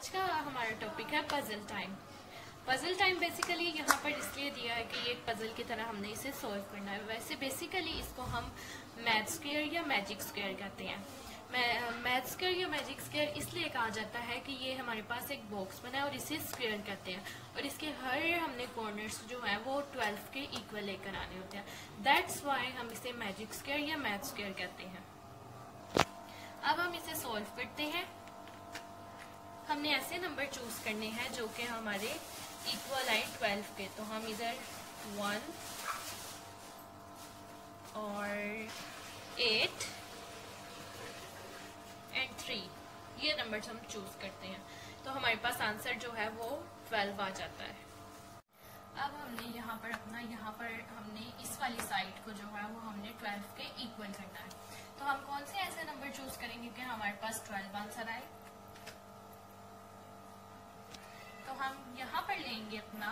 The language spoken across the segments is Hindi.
आज का हमारा टॉपिक है puzzle time. Puzzle time basically यहाँ पर इसलिए दिया है कि ये एक पजल की तरह हमने इसे सॉल्व करना है। वैसे बेसिकली इसको हम मैथ स्क्वायर या मैजिक स्क्वायर कहते हैं। मैथ स्क्वायर या मैजिक स्क्वायर इसलिए कहा जाता है कि ये हमारे पास एक बॉक्स बना है और इसे स्क्वायर कहते हैं और इसके हर हमने कॉर्नर्स जो है वो 12 के इक्वल लेकर आने होते हैं। दैट्स वाई हम इसे मैजिक स्क्वायर या मैथ स्क्वायर कहते हैं। अब हम इसे सॉल्व करते हैं। हमने ऐसे नंबर चूज करने हैं जो कि हमारे इक्वल आए 12 के। तो हम इधर 1 और 8 एंड 3 ये नंबर हम चूज करते हैं तो हमारे पास आंसर जो है वो 12 आ जाता है। अब हमने यहाँ पर हमने इस वाली साइड को जो है वो हमने 12 के इक्वल करना है। तो हम कौन से ऐसे नंबर चूज करेंगे कि हमारे पास 12 आंसर आए। तो हम यहाँ पर लेंगे अपना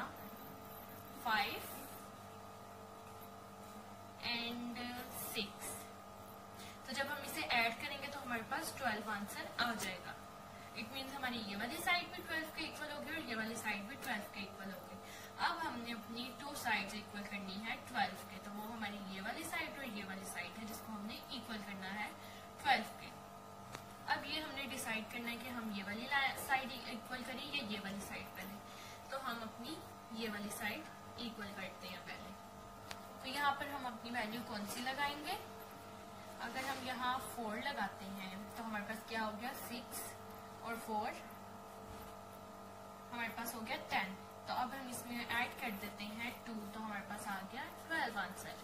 5 एंड 6। तो जब हम इसे ऐड करेंगे तो हमारे पास 12 आंसर आ जाएगा। इट मीन्स हमारी ये वाली साइड भी 12 के इक्वल होगी और ये वाली साइड भी 12 के इक्वल होगी। अब हमने अपनी 2 साइड्स इक्वल करनी है 12 के। तो वो हमारी ये वाली साइड और ये वाली साइड है जिसको हमने इक्वल करना है 12 के। अब ये हमने डिसाइड करना है कि हम ये वाली साइड इक्वल करें या ये वाली साइड पहले। तो हम अपनी ये वाली साइड इक्वल करते हैं पहले। तो यहाँ पर हम अपनी वैल्यू कौन सी लगाएंगे। अगर हम यहाँ 4 लगाते हैं तो हमारे पास क्या हो गया 6 और 4 हमारे पास हो गया 10। तो अब हम इसमें ऐड कर देते हैं 2 तो हमारे पास आ गया 12 answer.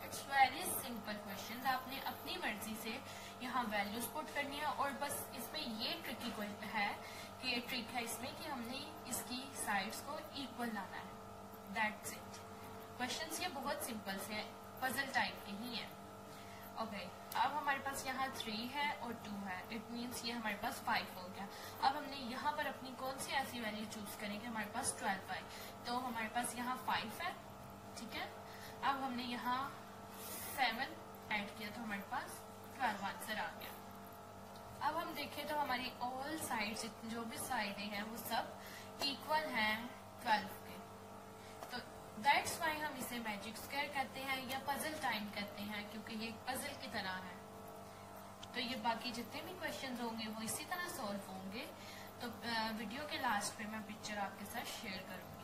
It's very simple question. आपने अपनी मर्जी से यहाँ वैल्यूज पुट करनी है और बस इसमें ये ट्रिकी है कि ये ट्रिक है इसमें कि हमने इसकी साइड्स को इक्वल लाना है। That's it. क्वेश्चंस ये बहुत सिंपल से पजल टाइप के ही है। ओके, अब हमारे पास यहाँ 3 है और 2 है। इट मीन्स ये हमारे पास 5 हो गया। अब हमने यहाँ पर अपनी कौन सी ऐसी वैल्यू चूज करें कि हमारे पास 12 आए। तो हमारे पास यहाँ 5 है, ठीक है। अब हमने यहाँ 7 ऐड किया तो हमारे पास 12 आंसर आ गया। अब हम देखें तो हमारी ऑल साइड्स जो भी साइडें हैं वो सब इक्वल हैं 12 के। तो दैट्स वाई हम इसे मैजिक स्क्वायर कहते हैं या पजल टाइम कहते हैं क्योंकि ये पजल की तरह है। तो ये बाकी जितने भी क्वेश्चंस होंगे वो इसी तरह सॉल्व होंगे। तो वीडियो के लास्ट पे मैं पिक्चर आपके साथ शेयर करूंगी।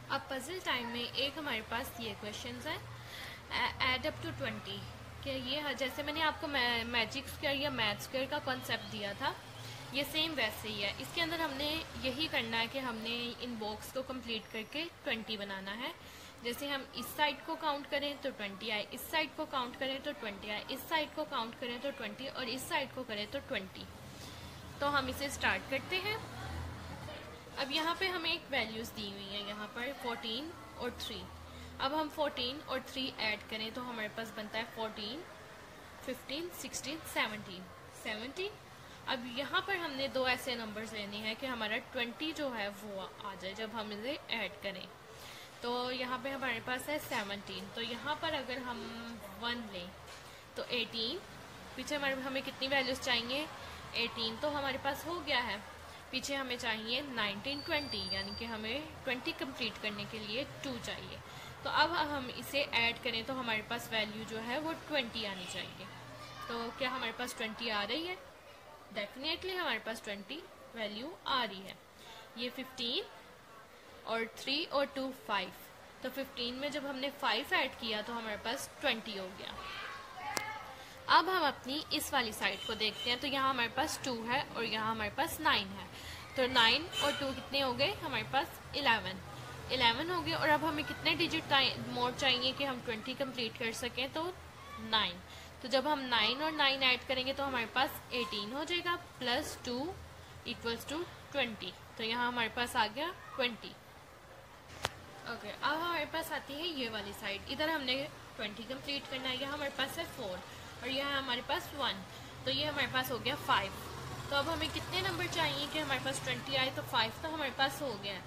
अब पजल टाइम में एक हमारे पास ये क्वेश्चंस है एड अप टू 20 कि ये जैसे मैंने आपको मैजिक स्क्वायर या मैथ स्क्वायर का कॉन्सेप्ट दिया था ये सेम वैसे ही है। इसके अंदर हमने यही करना है कि हमने इन बॉक्स को कंप्लीट करके 20 बनाना है। जैसे हम इस साइड को काउंट करें तो 20 आए, इस साइड को काउंट करें तो 20 आए, इस साइड को काउंट करें तो 20 और इस साइड को करें तो 20। तो हम इसे स्टार्ट करते हैं। अब यहाँ पे हमें एक वैल्यूज दी हुई है यहाँ पर 14 और 3। अब हम 14 और 3 ऐड करें तो हमारे पास बनता है 14, 15, 16, 17। अब यहाँ पर हमने 2 ऐसे नंबर्स लेने हैं कि हमारा 20 जो है वो आ जाए जब हम इसे ऐड करें। तो यहाँ पे हमारे पास है 17। तो यहाँ पर अगर हम 1 लें तो 18। पीछे हमें कितनी वैल्यूज चाहिए 18। तो हमारे पास हो गया है। पीछे हमें चाहिए 19, 20 यानी कि हमें 20 कंप्लीट करने के लिए 2 चाहिए। तो अब हम इसे ऐड करें तो हमारे पास वैल्यू जो है वो 20 आनी चाहिए। तो क्या हमारे पास 20 आ रही है। डेफिनेटली हमारे पास 20 वैल्यू आ रही है। ये 15 और 3 और 2 5। तो 15 में जब हमने 5 ऐड किया तो हमारे पास 20 हो गया। अब हम अपनी इस वाली साइड को देखते हैं। तो यहाँ हमारे पास 2 है और यहाँ हमारे पास 9 है। तो 9 और 2 कितने हो गए हमारे पास 11 हो गए। और अब हमें कितने डिजिट मोर चाहिए कि हम 20 कंप्लीट कर सकें तो 9। तो जब हम 9 और 9 ऐड करेंगे तो हमारे पास 18 हो जाएगा प्लस 2 इक्वल्स टू 20। तो यहाँ हमारे पास आ गया 20। ओके, अब हमारे पास आती है ये वाली साइड। इधर हमने 20 कंप्लीट करना है। यहाँ हमारे पास है 4 और यहाँ हमारे पास 1। तो ये हमारे पास हो गया 5। तो अब हमें कितने नंबर चाहिए कि हमारे पास 20 आए। तो 5 तो हमारे पास हो गया।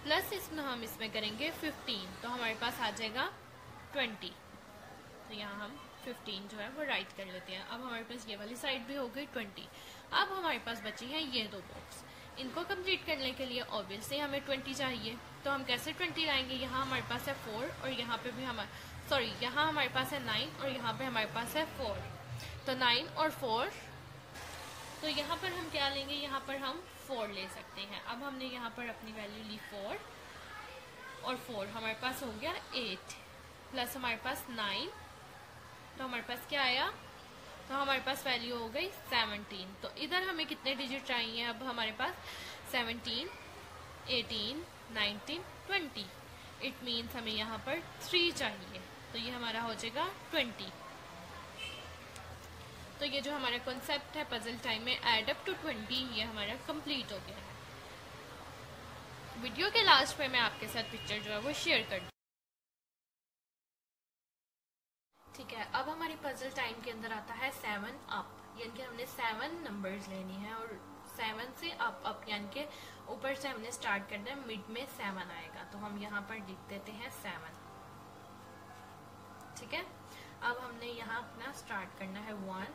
प्लस इसमें हम इसमें करेंगे 15 तो हमारे पास आ जाएगा 20। तो यहाँ हम 15 जो है वो राइट कर लेते हैं। अब हमारे पास ये वाली साइड भी हो गई 20। अब हमारे पास बची हैं ये दो बॉक्स। इनको कंप्लीट करने के लिए ऑब्वियसली हमें 20 चाहिए, तो हम कैसे 20 लाएंगे? यहाँ हमारे पास है 4 और यहाँ पे भी यहाँ हमारे पास है 9 और यहाँ पे हमारे पास है 4। तो 9 और 4, तो यहाँ पर हम क्या लेंगे? यहाँ पर हम 4 ले सकते हैं। अब हमने यहाँ पर अपनी वैल्यू ली 4 और 4 हमारे पास हो गया 8 प्लस हमारे पास 9, तो हमारे पास क्या आया? तो हमारे पास वैल्यू हो गई 17। तो इधर हमें कितने डिजिट चाहिए? अब हमारे पास 17, 18, 19, 20। इट मीन्स हमें यहाँ पर 3 चाहिए, तो ये हमारा हो जाएगा 20। तो ये जो हमारा कॉन्सेप्ट है पजल टाइम में एड अप टू 20, ये हमारा कंप्लीट हो गया है। वीडियो के लास्ट पे मैं आपके साथ पिक्चर जो है वो शेयर कर दूँ। ठीक है, अब हमारी पजल टाइम के अंदर आता है 7 अप, यानी कि हमने 7 नंबर्स लेनी है और 7 से अप यानी कि ऊपर से हमने स्टार्ट करना है, मिड में 7 आएगा, तो हम यहाँ पर लिख देते हैं 7। ठीक है, अब हमने यहाँ अपना स्टार्ट करना है 1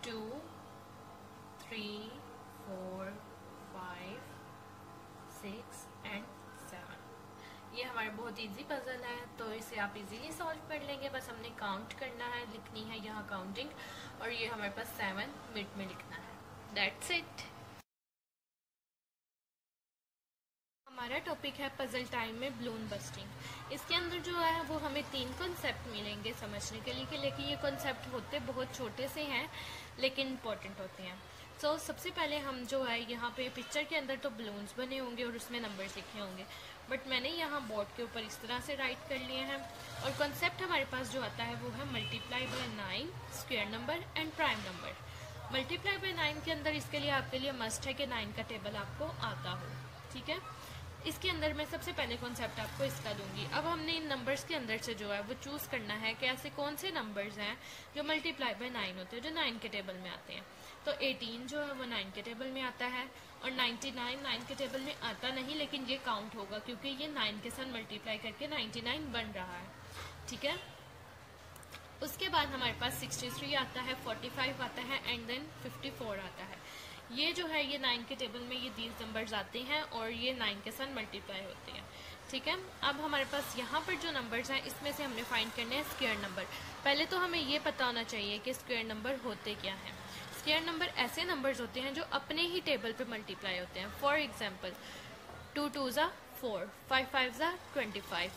2 3 4 5 6 एंड 7। ये हमारा बहुत इजी पजल है, तो इसे आप इजीली सॉल्व कर लेंगे। बस हमने काउंट करना है, लिखनी है यहाँ काउंटिंग, और ये हमारे पास 7 मिड में लिखना है। That's it. हमारा टॉपिक है पजल टाइम में बलून बस्टिंग। इसके अंदर जो है वो हमें 3 कॉन्सेप्ट मिलेंगे समझने के लिए, लेकिन ये कॉन्सेप्ट होते बहुत छोटे से हैं लेकिन इम्पोर्टेंट होते हैं। तो सबसे पहले हम जो है यहाँ पे पिक्चर के अंदर तो बलून्स बने होंगे और उसमें नंबर्स लिखे होंगे, बट मैंने यहाँ बोर्ड के ऊपर इस तरह से राइट कर लिए हैं। और कॉन्सेप्ट हमारे पास जो आता है वो है multiply by 9, square number and prime number. Multiply by 9 के अंदर इसके लिए आपके लिए मस्ट है कि 9 का टेबल आपको आता हो। ठीक है, इसके अंदर मैं सबसे पहले कॉन्सेप्ट आपको इसका दूंगी। अब हमने इन नंबर्स के अंदर से जो है वो चूज करना है कि ऐसे कौन से नंबर्स हैं जो मल्टीप्लाई बाय 9 होते हैं, जो 9 के टेबल में आते हैं। तो 18 जो है वो 9 के टेबल में आता है, और 99 9 के टेबल में आता नहीं, लेकिन ये काउंट होगा क्योंकि ये 9 के साथ मल्टीप्लाई करके 99 बन रहा है। ठीक है, उसके बाद हमारे पास 63 आता है, 45 आता है एंड देन 54 आता है। ये जो है ये 9 के टेबल में ये 20 नंबर्स आते हैं और ये 9 के साथ मल्टीप्लाई होते हैं। ठीक है, अब हमारे पास यहाँ पर जो नंबर्स हैं इसमें से हमने फाइंड करने हैं स्क्वायर नंबर। पहले तो हमें ये पता होना चाहिए कि स्क्वायर नंबर होते क्या हैं। स्क्वायर नंबर ऐसे नंबर्स होते हैं जो अपने ही टेबल पे मल्टीप्लाई होते हैं। फॉर एग्जांपल 2 2 ज़ा 4, 5 5 ज़ा 25,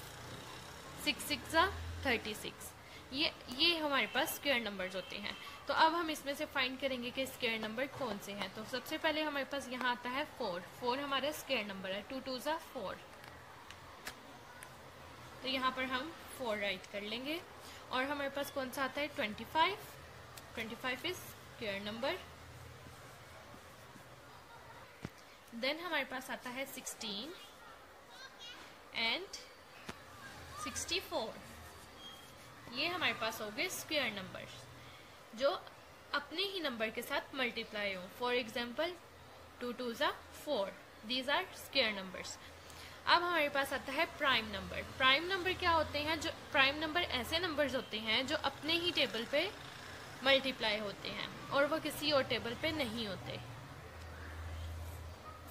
6 6 ज़ा 36। ये हमारे पास स्क्वायर नंबर्स होते हैं। तो अब हम इसमें से फाइंड करेंगे कि स्क्वायर नंबर कौन से हैं। तो सबसे पहले हमारे पास यहाँ आता है 4 हमारा स्क्वायर नंबर है। 2 2 ज़ा 4, तो यहाँ पर हम 4 राइट कर लेंगे। और हमारे पास कौन सा आता है 25 इज स्क्वायर नंबर। देन हमारे पास आता है 16 एंड 64। ये हमारे पास हो गए स्क्वायर नंबर जो अपने ही नंबर के साथ मल्टीप्लाई हो। फॉर एग्जाम्पल 2 2 ज़ा 4, दीज आर स्क्वायर नंबर्स। अब हमारे पास आता है प्राइम नंबर। प्राइम नंबर क्या होते हैं? जो प्राइम नंबर ऐसे नंबर्स होते हैं जो अपने ही टेबल पे मल्टीप्लाई होते हैं और वो किसी और टेबल पे नहीं होते।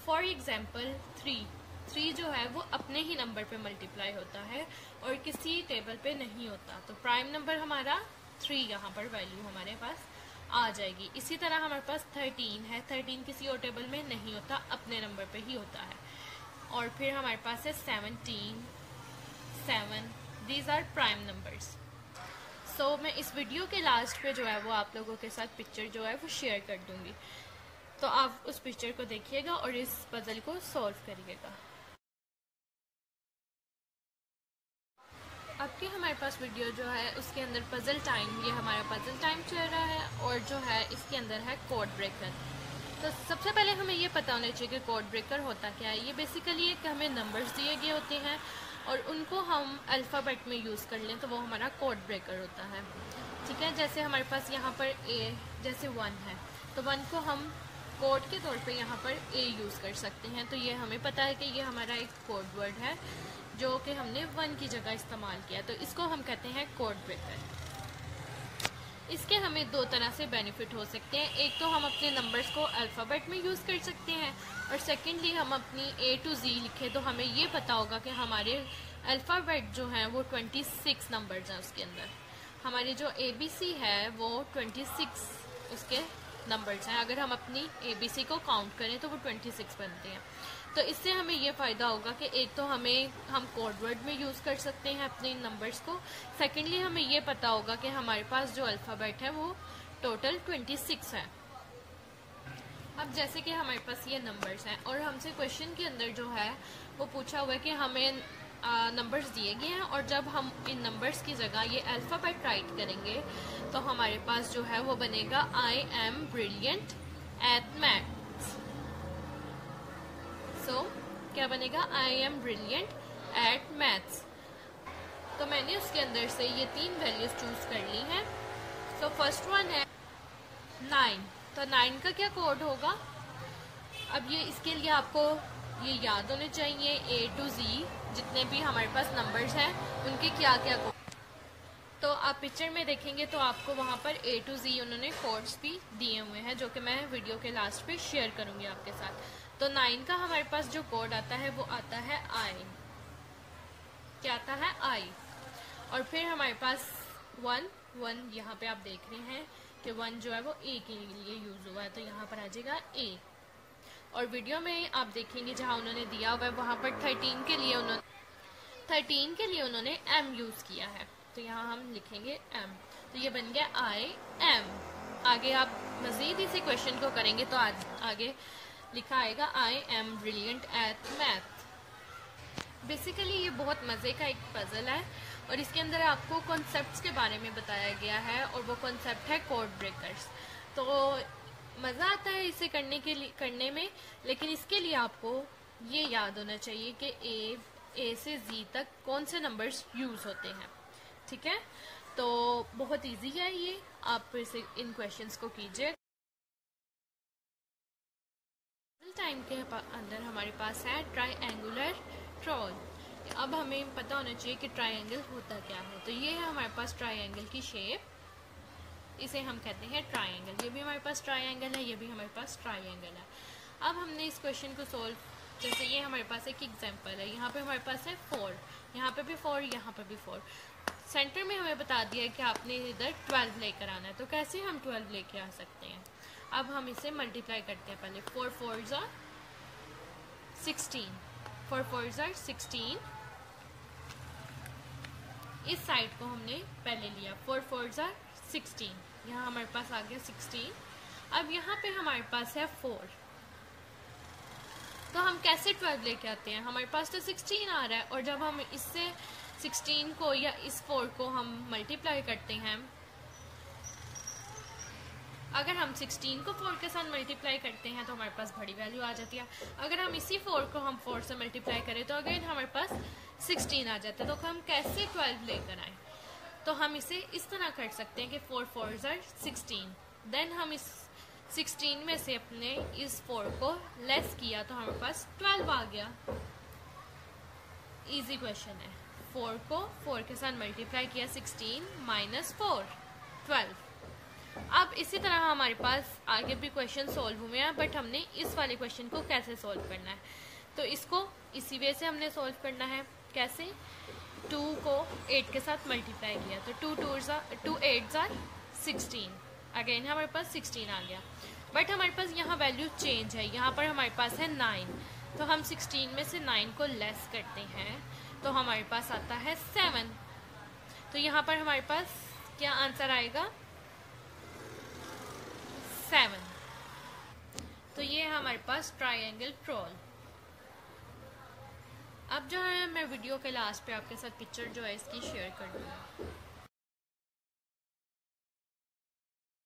फॉर एग्जाम्पल 3 जो है वो अपने ही नंबर पे मल्टीप्लाई होता है और किसी टेबल पे नहीं होता। तो प्राइम नंबर हमारा 3 यहाँ पर वैल्यू हमारे पास आ जाएगी। इसी तरह हमारे पास 13 है। 13 किसी और टेबल में नहीं होता, अपने नंबर पे ही होता है। और फिर हमारे पास है 17, 7, दीज आर प्राइम नंबर्स। सो मैं इस वीडियो के लास्ट पे जो है वो आप लोगों के साथ पिक्चर जो है वो शेयर कर दूंगी, तो आप उस पिक्चर को देखिएगा और इस पजल को सॉल्व करिएगा। अब की हमारे पास वीडियो जो है उसके अंदर पजल टाइम, ये हमारा पजल टाइम चल रहा है और जो है इसके अंदर है कोड ब्रेकर। तो सबसे पहले हमें ये पता होना चाहिए कि कोड ब्रेकर होता क्या है। ये बेसिकली एक हमें नंबर्स दिए गए होते हैं और उनको हम अल्फ़ाबेट में यूज़ कर लें तो वो हमारा कोड ब्रेकर होता है। ठीक है, जैसे हमारे पास यहाँ पर ए जैसे 1 है तो 1 को हम कोड के तौर पे यहाँ पर ए यूज़ कर सकते हैं। तो ये हमें पता है कि ये हमारा एक कोड वर्ड है जो कि हमने 1 की जगह इस्तेमाल किया, तो इसको हम कहते हैं कोड ब्रेकर। इसके हमें दो तरह से बेनिफिट हो सकते हैं। एक तो हम अपने नंबर्स को अल्फ़ाबेट में यूज़ कर सकते हैं, और सेकेंडली हम अपनी A to Z लिखें तो हमें ये पता होगा कि हमारे अल्फ़ाबेट जो हैं वो 26 नंबर्स हैं। उसके अंदर हमारी जो ABC है वो 26 उसके नंबर्स हैं। अगर हम अपनी ABC को काउंट करें तो वो 26 बनते हैं। तो इससे हमें ये फ़ायदा होगा कि एक तो हम कोड वर्ड में यूज़ कर सकते हैं अपने नंबर्स को, सेकेंडली हमें ये पता होगा कि हमारे पास जो अल्फ़ाबेट है वो टोटल 26 है। अब जैसे कि हमारे पास ये नंबर्स हैं और हमसे क्वेश्चन के अंदर जो है वो पूछा हुआ है कि हमें नंबर्स दिए गए हैं, और जब हम इन नंबर्स की जगह ये अल्फ़ाबेट राइट करेंगे तो हमारे पास जो है वो बनेगा I am brilliant at maths. So क्या बनेगा? I am brilliant at maths. तो मैंने उसके अंदर से ये 3 वैल्यूज चूज कर ली हैं। सो फर्स्ट वन है 9। तो 9 का क्या कोड होगा? अब ये इसके लिए आपको ये याद होने चाहिए A to Z जितने भी हमारे पास नंबर्स हैं उनके क्या क्या कोड। तो आप पिक्चर में देखेंगे तो आपको वहाँ पर A to Z उन्होंने कोड्स भी दिए हुए हैं, जो कि मैं वीडियो के लास्ट पे शेयर करूँगी आपके साथ। तो 9 का हमारे पास जो कोड आता है वो आता है I। क्या आता है? I। और फिर हमारे पास 1 यहाँ पे आप देख रहे हैं कि 1 जो है वो A के लिए यूज़ हुआ है, तो यहाँ पर आ जाएगा A। और वीडियो में आप देखेंगे जहाँ उन्होंने दिया हुआ है वहाँ पर 13 के लिए उन्होंने M यूज़ किया है, तो यहाँ हम लिखेंगे M। तो ये बन गया I M। आगे आप मज़ीद इसी क्वेश्चन को करेंगे तो आगे लिखा आएगा I am brilliant at math। Basically ये बहुत मज़े का एक पज़ल है और इसके अंदर आपको कॉन्सेप्ट्स के बारे में बताया गया है, और वो कॉन्सेप्ट है कोड ब्रेकर्स। तो मज़ा आता है इसे करने में, लेकिन इसके लिए आपको ये याद होना चाहिए कि A से Z तक कौन से नंबर्स यूज़ होते हैं। ठीक है, तो बहुत इजी है ये, आप इसे इन क्वेश्चंस को कीजिए। टाइम के अंदर हमारे पास है ट्राइएंगुलर ट्रॉल। अब हमें पता होना चाहिए कि ट्राइएंगल होता क्या है। तो ये है हमारे पास ट्राइएंगल की शेप, इसे हम कहते हैं ट्राइएंगल। ये भी हमारे पास ट्राइएंगल है, ये भी हमारे पास ट्राइएंगल है। अब हमने इस क्वेश्चन को सोल्व, जैसे ये हमारे पास एक एग्जांपल है, यहाँ पे हमारे पास है 4, यहाँ पे भी 4, यहाँ पे भी 4। सेंटर में हमें बता दिया है कि आपने इधर 12 लेकर आना है। तो कैसे हम 12 लेके आ सकते हैं? अब हम इसे मल्टीप्लाई करते हैं पहले। 4 4s are 16, 4 4s are 16। इस साइड को हमने पहले लिया, 4 4s are 16, यहाँ हमारे पास आ गया 16। अब यहाँ पे हमारे पास है 4, तो हम कैसे 12 लेके आते हैं? हमारे पास तो 16 आ रहा है, और जब हम इससे 16 को या इस 4 को हम मल्टीप्लाई करते हैं, अगर हम 16 को 4 के साथ मल्टीप्लाई करते हैं तो हमारे पास बड़ी वैल्यू आ जाती है। अगर हम इसी 4 को हम 4 से मल्टीप्लाई करें तो अगेन हमारे पास 16 आ जाता है। तो हम कैसे 12 लेकर आए? तो हम इसे इस तरह कर सकते हैं कि 4 4s are 16, देन हम इस 16 में से अपने इस 4 को लेस किया तो हमारे पास 12 आ गया। इजी क्वेश्चन है। 4 को 4 के साथ मल्टीप्लाई किया, 16 माइनस 4 12। अब इसी तरह हमारे पास आगे भी क्वेश्चन सॉल्व हुए हैं, बट हमने इस वाले क्वेश्चन को कैसे सॉल्व करना है? तो इसको इसी वे से हमने सॉल्व करना है। कैसे? 2 को 8 के साथ मल्टीप्लाई किया तो 2 8s are 16, अगेन हमारे पास 16 आ गया। बट हमारे पास यहाँ वैल्यू चेंज है, यहाँ पर हमारे पास है 9, तो हम 16 में से 9 को लेस करते हैं तो हमारे पास आता है 7। तो यहाँ पर हमारे पास क्या आंसर आएगा? 7। तो ये है हमारे पास ट्राइएंगल ट्रॉल। अब जो है मैं वीडियो के लास्ट पे आपके साथ पिक्चर जो है इसकी शेयर कर दूँगा।